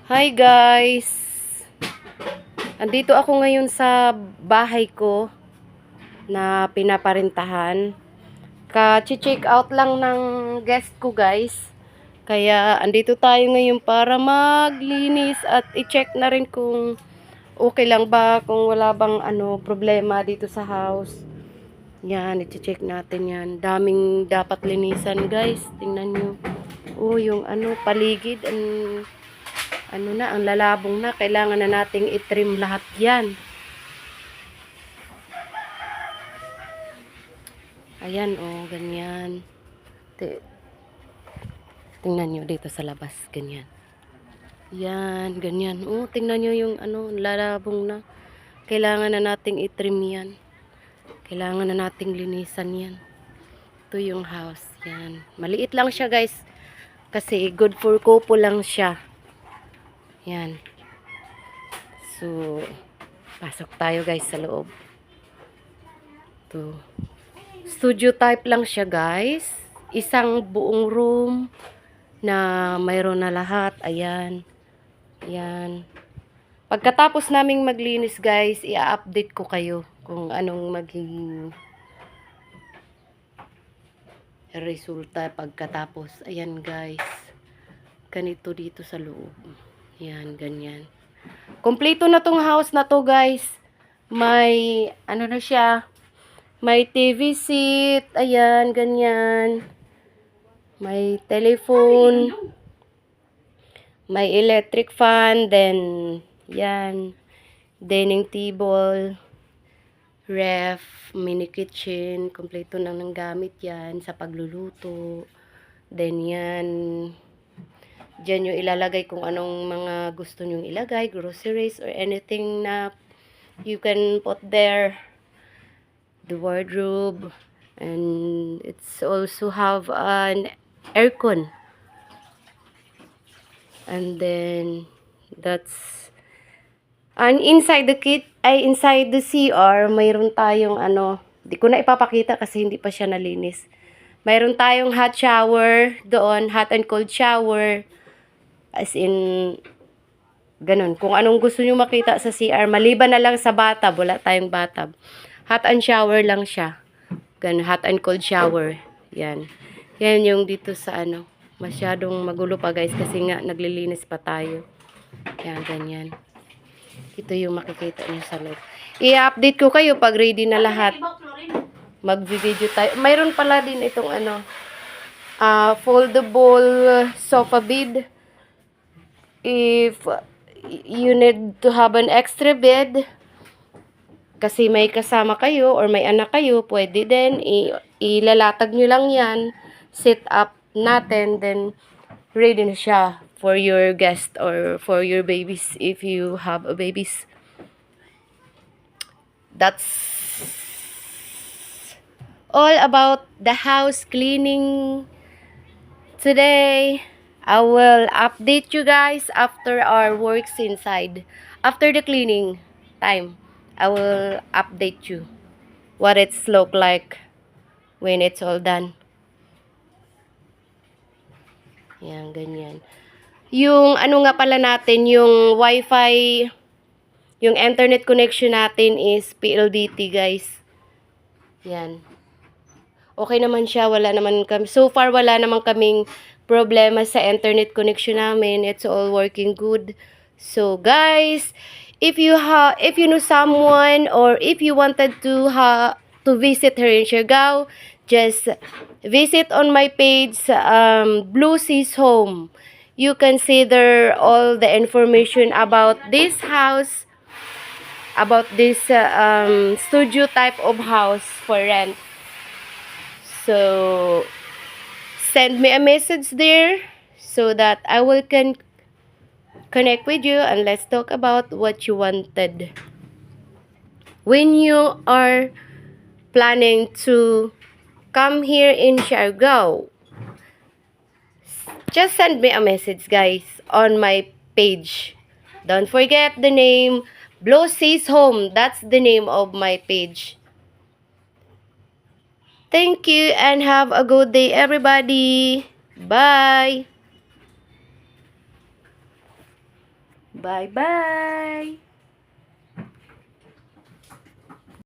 Hi guys! Andito ako ngayon sa bahay ko na pinaparintahan. Ka-check out lang ng guest ko guys. Kaya andito tayo ngayon para maglinis at i-check na rin kung okay lang ba, kung wala bang problema dito sa house. Yan, i-check natin yan. Daming dapat linisan guys. Tingnan nyo. Oh, yung paligid ang lalabong na, kailangan na nating i-trim lahat yan. Ayan, oh, ganyan. Tingnan nyo dito sa labas, ganyan. Yan, ganyan. Oh, tingnan nyo yung lalabong na. Kailangan na nating i-trim yan. Kailangan na nating linisan yan. Ito yung house, yan. Maliit lang siya guys, kasi good for couple lang siya. Yan. So, pasok tayo guys sa loob. Ito. Studio type lang siya guys. Isang buong room na mayroon na lahat. Ayan. Ayan. Pagkatapos naming maglinis guys, i-update ko kayo kung anong magiging resulta pagkatapos. Ayan guys. Ganito dito sa loob. Ayan, ganyan. Kompleto na tong house na to guys. May na siya. May TV seat. Ayan, ganyan. May telephone. May electric fan. Then, yan. Dining table. Ref. Mini kitchen. Kompleto na ng gamit yan sa pagluluto. Then, yan. Diyan yung ilalagay kung anong mga gusto nyong ilagay. Groceries or anything na you can put there. The wardrobe, and it's also have an aircon, and then that's inside inside the CR mayroon tayong di ko na ipapakita kasi hindi pa siya nalinis. Mayroon tayong hot shower doon, hot and cold shower, as in ganun, kung anong gusto nyo makita sa CR, maliban na lang sa bathtub, wala tayong bathtub. Hot and shower lang siya. Ganun, hot and cold shower. Yan. Yan yung dito sa masyadong magulo pa guys kasi nga naglilinis pa tayo. Yan, ganyan. Ito yung makikita nyo sa loob. I-update ko kayo pag ready na lahat. Mag-video tayo. Mayroon pala din itong foldable sofa bed. If you need to have an extra bed, kasi may kasama kayo or may anak kayo, pwede din ilalatag nyo lang yan, set up natin, then ready na siya for your guest or for your babies if you have a babies. That's all about the house cleaning today. I will update you guys after our works inside. After the cleaning time, I will update you what it's look like when it's all done. Yan, ganyan. Yung nga pala natin, yung wifi, yung internet connection natin is PLDT guys. Yan. Okay naman siya, wala naman kami, so far wala naman kaming problema sa internet connection namin. It's all working good. So guys, if you know someone or if you wanted to visit here in Siargao, just visit on my page, Blue Seas Home. You can see there all the information about this house, about this studio type of house for rent. So send me a message there so that I will connect with you and let's talk about what you wanted. When you are planning to come here in Siargao, just send me a message guys on my page. Don't forget the name, Blue Seas Home. That's the name of my page. Thank you and have a good day everybody. Bye. Bye-bye!